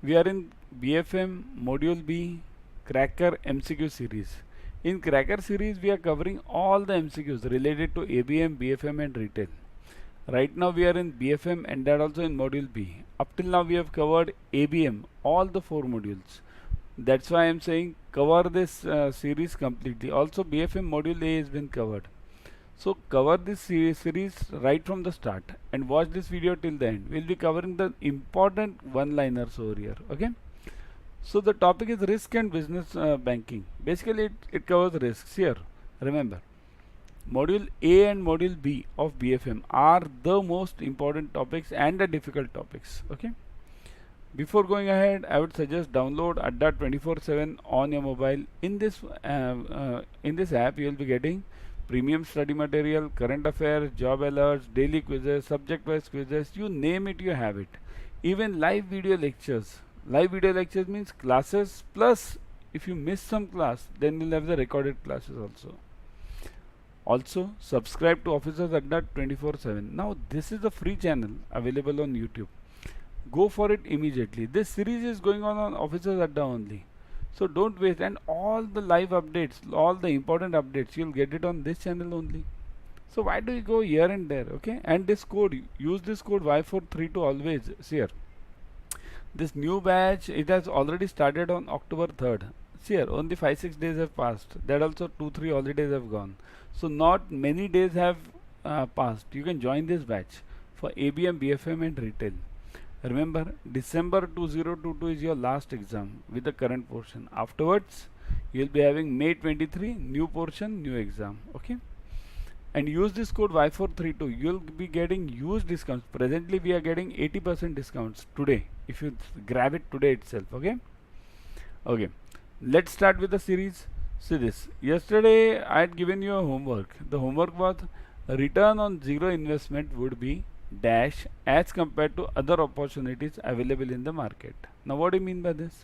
We are in BFM Module B Cracker MCQ series. In Cracker series, we are covering all the MCQs related to ABM, BFM and retail. Right now we are in BFM and that also in Module B. Up till now we have covered ABM, all the 4 modules. That's why I am saying cover this series completely. Also BFM Module A has been covered. So cover this series right from the start and watch this video till the end. We'll be covering the important one-liners over here. Okay. So the topic is risk and business banking. Basically it covers risks here. Remember, Module A and Module B of BFM are the most important topics and the difficult topics. Okay. Before going ahead, I would suggest download Adda 24/7 on your mobile. In this app, you will be getting premium study material, current affairs, job alerts, daily quizzes, subject-wise quizzes. You name it, you have it. Even live video lectures. Live video lectures means classes plus if you miss some class, then you'll have the recorded classes also. Also, subscribe to Officers Adda 24/7. Now, this is a free channel available on YouTube. Go for it immediately. This series is going on Officers Adda only. So don't wait, and all the live updates, all the important updates, you'll get it on this channel only. So why do you go here and there? Okay, and this code, use this code Y432 always. See here, this new batch, it has already started on October 3rd. See here, only 5-6 days have passed. That also 2-3 holidays have gone. So not many days have passed. You can join this batch for ABM, BFM and retail. Remember, December 2022 is your last exam with the current portion. Afterwards, you will be having May 23, new portion, new exam. Okay. And use this code Y432. You will be getting huge discounts. Presently, we are getting 80% discounts today if you grab it today itself. Okay. Okay. Let's start with the series. See this. Yesterday, I had given you a homework. The homework was return on zero investment would be dash as compared to other opportunities available in the market. Now what do you mean by this?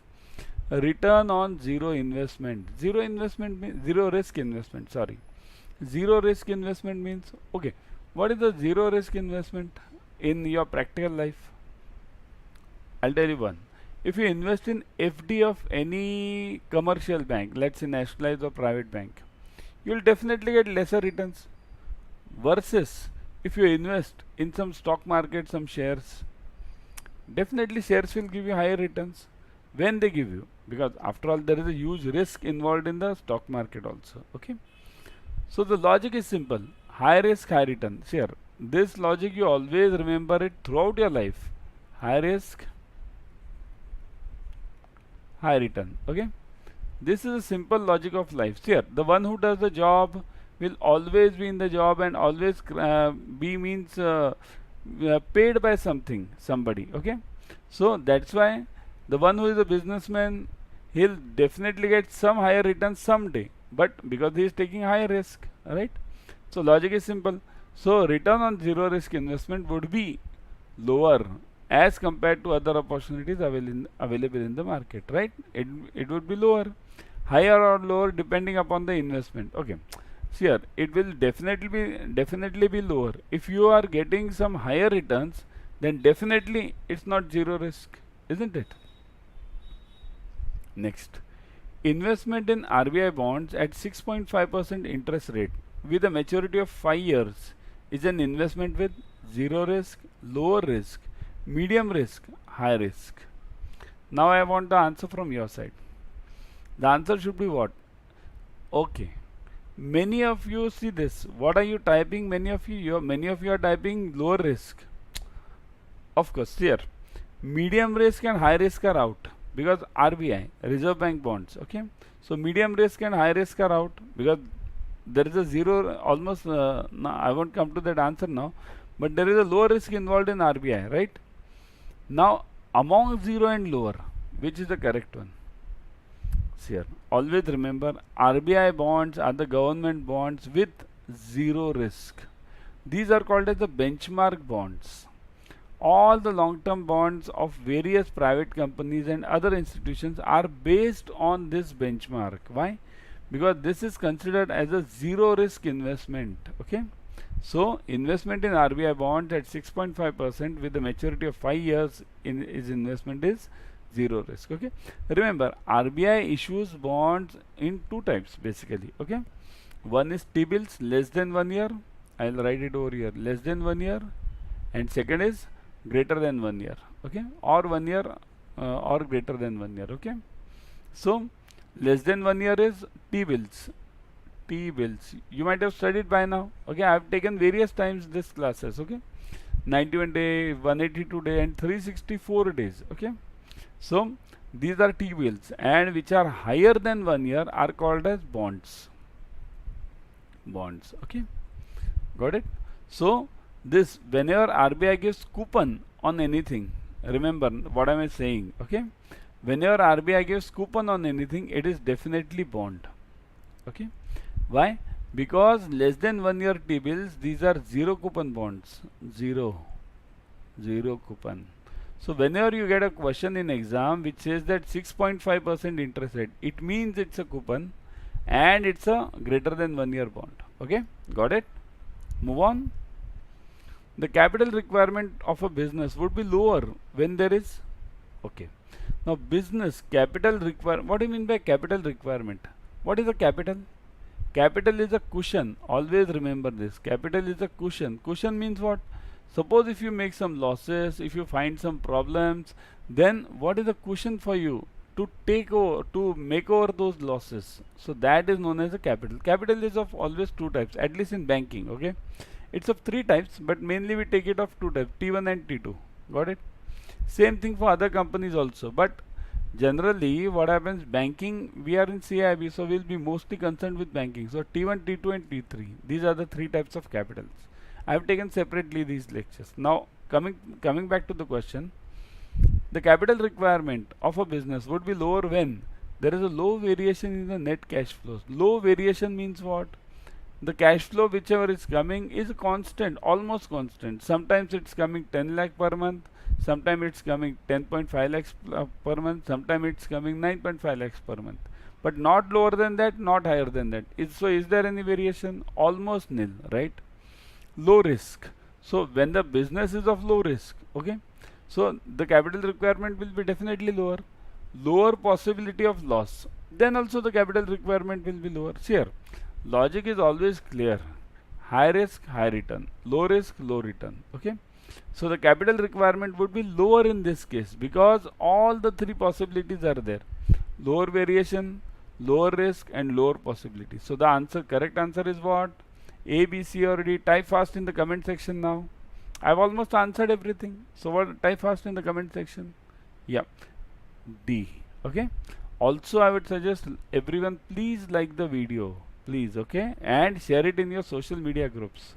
A return on zero investment. Zero investment means zero risk investment. Sorry. Zero risk investment means, okay, what is the zero risk investment in your practical life? I'll tell you one. If you invest in FD of any commercial bank, let's say nationalized or private bank, you will definitely get lesser returns versus if you invest in some stock market, some shares, definitely shares will give you higher returns when they give you, because after all there is a huge risk involved in the stock market also. Okay. So the logic is simple. High risk, high return. Here, this logic you always remember it throughout your life. High risk, high return. Okay. This is a simple logic of life. Here, the one who does the job will always be in the job and always be means paid by somebody. Okay. So that's why the one who is a businessman, he'll definitely get some higher return someday, but because he is taking higher risk. Alright. So logic is simple. So return on zero risk investment would be lower as compared to other opportunities available in the market, right? It would be lower, higher or lower depending upon the investment. Okay. So here it will definitely be lower. If you are getting some higher returns, then definitely it's not zero risk, isn't it? Next, investment in RBI bonds at 6.5% interest rate with a maturity of 5 years is an investment with zero risk, lower risk, medium risk, high risk. Now I want the answer from your side. The answer should be what? Okay. Many of you see this. What are you typing? Many of you are typing lower risk. Of course, here medium risk and high risk are out because RBI, Reserve Bank bonds. Okay. So medium risk and high risk are out because there is a zero almost. No, I won't come to that answer now, but there is a lower risk involved in RBI, right? Now among zero and lower, which is the correct one? Here, always remember RBI bonds are the government bonds with zero risk. These are called as the benchmark bonds. All the long-term bonds of various private companies and other institutions are based on this benchmark. Why? Because this is considered as a zero risk investment. Okay. So investment in RBI bonds at 6.5% with a maturity of 5 years is investment is zero risk. Okay, remember RBI issues bonds in two types basically. Okay, one is T-bills less than 1 year. I'll write it over here, less than 1 year, and second is greater than 1 year. Okay, or 1 year or greater than 1 year. Okay, so less than 1 year is T-bills. T-bills you might have studied by now. Okay, I have taken various times this classes. Okay, 91 day, 182 day, and 364 days. Okay, so these are T-bills, and which are higher than 1 year are called as bonds. Bonds. Okay, got it? So this, whenever RBI gives coupon on anything, remember what am I saying? Okay, whenever RBI gives coupon on anything, it is definitely bond. Okay, why? Because less than 1 year T-bills, these are zero coupon bonds. Zero coupon. So whenever you get a question in exam which says that 6.5% interest rate, it means it's a coupon and it's a greater than 1 year bond. Okay, got it? Move on. The capital requirement of a business would be lower when there is, okay. Now business capital requirement, what do you mean by capital requirement? What is a capital? Capital is a cushion. Always remember this. Capital is a cushion. Cushion means what? Suppose if you make some losses, if you find some problems, then what is a cushion for you to take over, to make over those losses? So that is known as a capital. Capital is of always two types, at least in banking. Okay, it's of three types, but mainly we take it of two types, T1 and T2. Got it? Same thing for other companies also, but generally what happens, banking, we are in CAIIB, so we'll be mostly concerned with banking. So T1, T2 and T3, these are the three types of capitals. I have taken separately these lectures. Now coming back to the question, the capital requirement of a business would be lower when there is a low variation in the net cash flows. Low variation means what? The cash flow whichever is coming is constant, almost constant. Sometimes it's coming 10 lakh per month, sometimes it's coming 10.5 lakhs per month, sometimes it's coming 9.5 lakhs per month, but not lower than that, not higher than that. So is there any variation? Almost nil, right? Low risk. So when the business is of low risk, okay, so the capital requirement will be definitely lower. Lower possibility of loss, then also the capital requirement will be lower. See here, logic is always clear. High risk, high return. Low risk, low return. Okay, so the capital requirement would be lower in this case because all the three possibilities are there: lower variation, lower risk, and lower possibility. So the answer, correct answer is what? A, B, C or D. Type fast in the comment section now. I've almost answered everything. So what? Type fast in the comment section. Yeah, D. Okay. Also, I would suggest everyone please like the video, please, okay, and share it in your social media groups,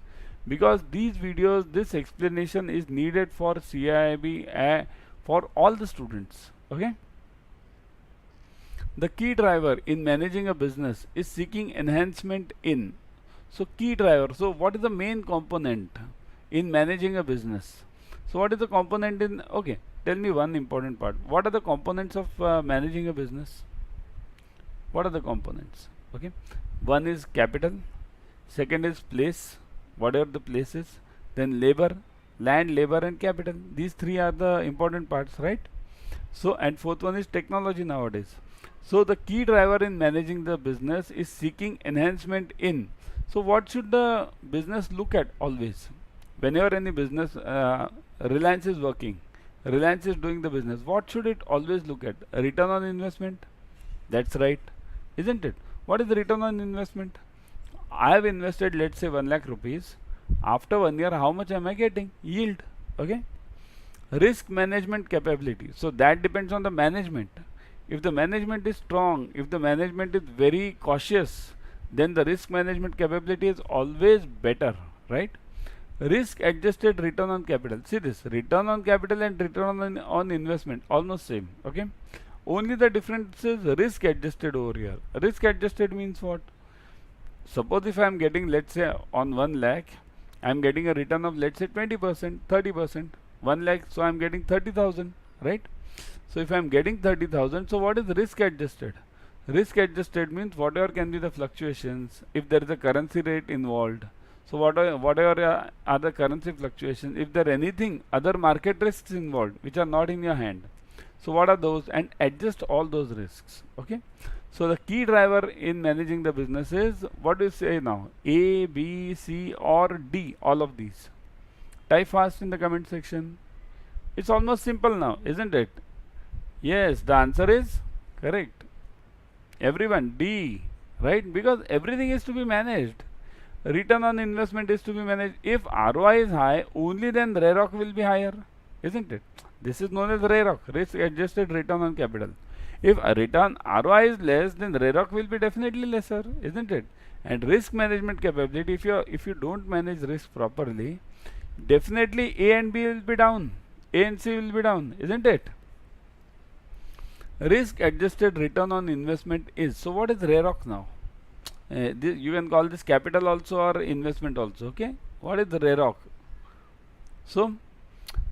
because these videos, this explanation is needed for CAIIB for all the students. Okay. The key driver in managing a business is seeking enhancement in. So key driver. So what is the main component in managing a business? So what is the component in? Okay, tell me one important part. What are the components of managing a business? What are the components? Okay, one is capital, second is place, whatever the place is, then labor, land, labor and capital. These three are the important parts, right? So and fourth one is technology nowadays. So the key driver in managing the business is seeking enhancement in. So what should the business look at always? Whenever any business, Reliance is working, Reliance is doing the business, what should it always look at? A return on investment? That's right, isn't it? What is the return on investment? I have invested, let's say 1 lakh rupees. After 1 year, how much am I getting? Yield. Okay. Risk management capability. So that depends on the management. If the management is strong, if the management is very cautious, then the risk management capability is always better, right? Risk adjusted return on capital. See this, return on capital and return on investment almost same. Okay, only the difference is risk adjusted over here. Risk adjusted means what? Suppose if I am getting, let's say on 1 lakh I am getting a return of, let's say 20%, 30%, 1 lakh, so I am getting 30,000, right? So if I am getting 30,000, so what is risk adjusted? Risk adjusted means whatever can be the fluctuations, if there is a currency rate involved. So whatever are the currency fluctuations, if there are anything other market risks involved which are not in your hand, So what are those, and adjust all those risks. Okay. So the key driver in managing the business is, what do you say now? A, B, C or D, all of these? Type fast in the comment section. It's almost simple now, isn't it? Yes, the answer is correct. Everyone, D, right? Because everything is to be managed. Return on investment is to be managed. If ROI is high, only then ROC will be higher, isn't it? This is known as ROC, risk adjusted return on capital. If a return ROI is less, then ROC will be definitely lesser, isn't it? And risk management capability, if you don't manage risk properly, definitely A and B will be down, A and C will be down, isn't it? Risk adjusted return on investment is, so what is ROC now? You can call this capital also or investment also. Okay, what is the ROC? So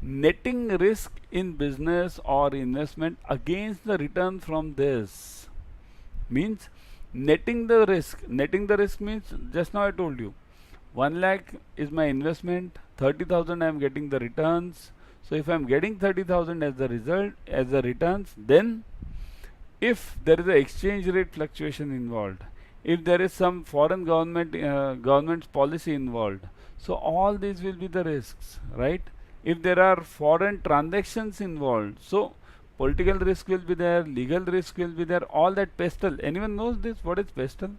netting risk in business or investment against the return from this means netting the risk. Netting the risk means, just now I told you, 1 lakh is my investment, 30,000 I am getting the returns. So if I am getting 30,000 as the result, as the returns, then if there is a exchange rate fluctuation involved, if there is some foreign government's policy involved, so all these will be the risks, right? If there are foreign transactions involved, so political risk will be there, legal risk will be there, all that pestle. Anyone knows this? What is pestle?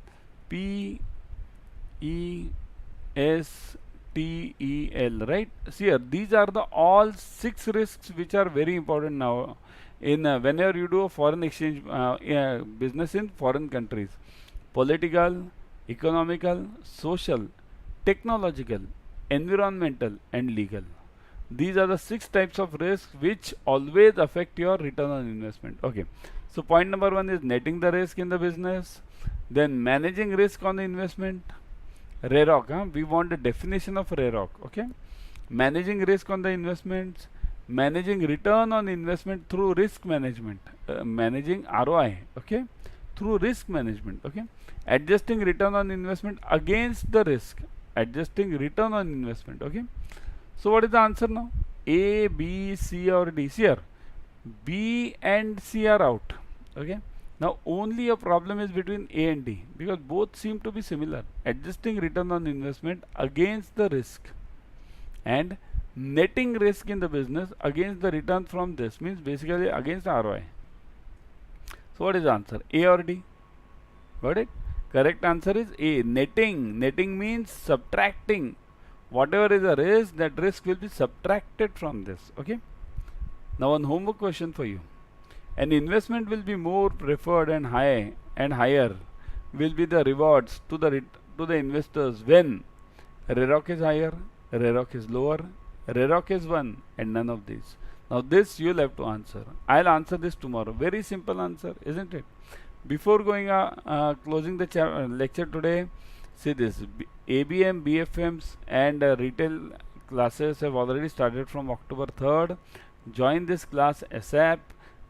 P-E-S-T-E-L, right? See here, these are the all 6 risks which are very important now in whenever you do a foreign exchange business in foreign countries. Political, economical, social, technological, environmental and legal. These are the 6 types of risks which always affect your return on investment. Okay. So point number 1 is netting the risk in the business, then managing risk on the investment. ROC, we want a definition of ROC. Okay. Managing risk on the investments, managing return on investment through risk management, managing ROI, okay, through risk management, okay, adjusting return on investment against the risk, adjusting return on investment, okay. So what is the answer now? A, B, C or D? See here, B and C are out, okay. Now only a problem is between A and D because both seem to be similar. Adjusting return on investment against the risk and netting risk in the business against the return from this means basically against ROI. So what is the answer? A or D? Got it? Correct answer is A. Netting. Netting means subtracting. Whatever is a risk, that risk will be subtracted from this. Okay. Now one homework question for you. An investment will be more preferred and higher will be the rewards to the investors when ROC is higher, ROC is lower, ROC is 1 and none of these. Now this you will have to answer. I'll answer this tomorrow. Very simple answer, isn't it? Before going closing the lecture today, see this, ABM, BFMs and retail classes have already started from October 3rd. Join this class ASAP.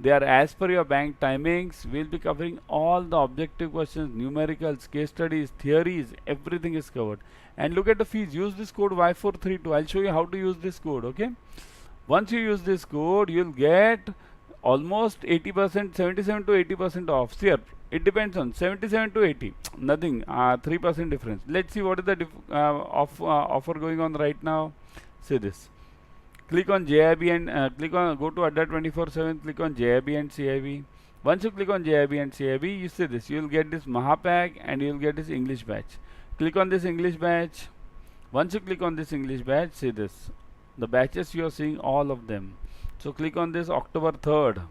They are as per your bank timings. We'll be covering all the objective questions, numericals, case studies, theories, everything is covered. And look at the fees. Use this code Y432. I'll show you how to use this code, okay? Once you use this code, you'll get almost 80%, 77 to 80% off. See here, it depends on 77 to 80. Nothing, 3% difference. Let's see what is the offer going on right now. See this. Click on JAIIB and go to Adda 24/7, click on JAIIB and CAIIB. Once you click on JAIIB and CAIIB, you see this, you will get this Mahapack and you will get this English batch. Click on this English batch. Once you click on this English batch, see this, the batches you are seeing, all of them. So click on this October 3rd.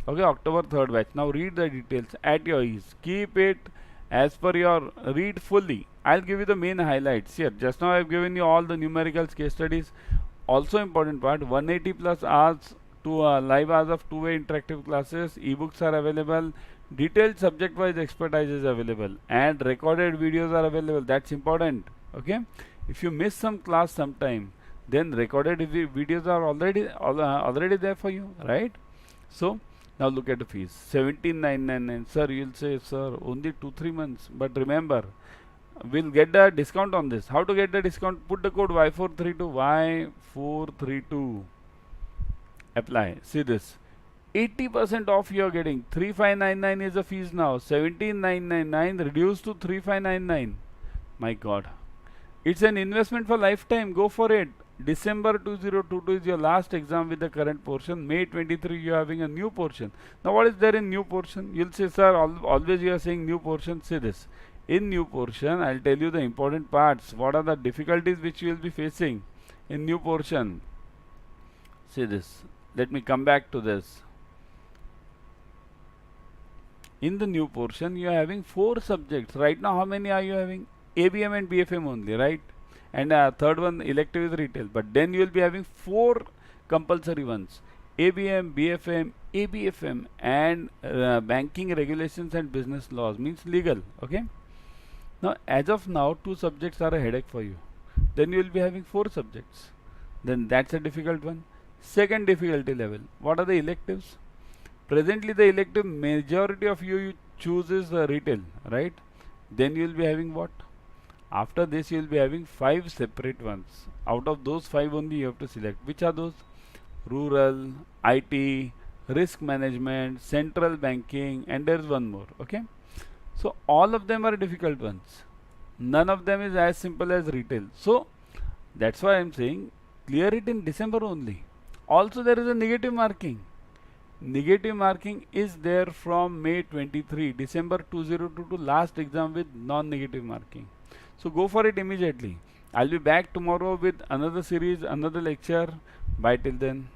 Okay, October 3rd batch. Now read the details at your ease. Keep it as per your, read fully. I'll give you the main highlights here. Just now I've given you all the numericals, case studies. Also important part, 180 plus hours to live hours of 2-way interactive classes. Ebooks are available. Detailed subject wise expertise is available. And recorded videos are available. That's important. Okay. If you miss some class sometime, then recorded videos are already there for you, right? So now look at the fees. 17,999. Sir, you'll say, sir, only 2-3 months. But remember, we'll get the discount on this. How to get the discount? Put the code Y432. Y432. Apply. See this. 80% off you are getting. 3599 is the fees now. 17999 reduced to 3599. My God. It's an investment for lifetime. Go for it. December 2022 is your last exam with the current portion. May 23 you are having a new portion. Now what is there in new portion? You'll say, sir, always you are saying new portion. Say this. In new portion, I'll tell you the important parts. What are the difficulties which you will be facing in new portion? See this. Let me come back to this. In the new portion, you are having 4 subjects. Right now, how many are you having? ABM and BFM only, right? And third one, elective is retail. But then you will be having 4 compulsory ones. ABM, BFM, ABFM and banking regulations and business laws, means legal, okay? Now, as of now, 2 subjects are a headache for you. Then you will be having 4 subjects. Then that's a difficult one. Second difficulty level. What are the electives? Presently, the elective majority of you chooses retail, right? Then you will be having what? After this, you will be having 5 separate ones. Out of those 5 only you have to select. Which are those? Rural, IT, risk management, central banking, and there is one more, okay? So all of them are difficult ones. None of them is as simple as retail. So that's why I am saying clear it in December only. Also there is a negative marking. Negative marking is there from May 23, December 2022 last exam with non-negative marking. So go for it immediately. I'll be back tomorrow with another series, another lecture. Bye till then.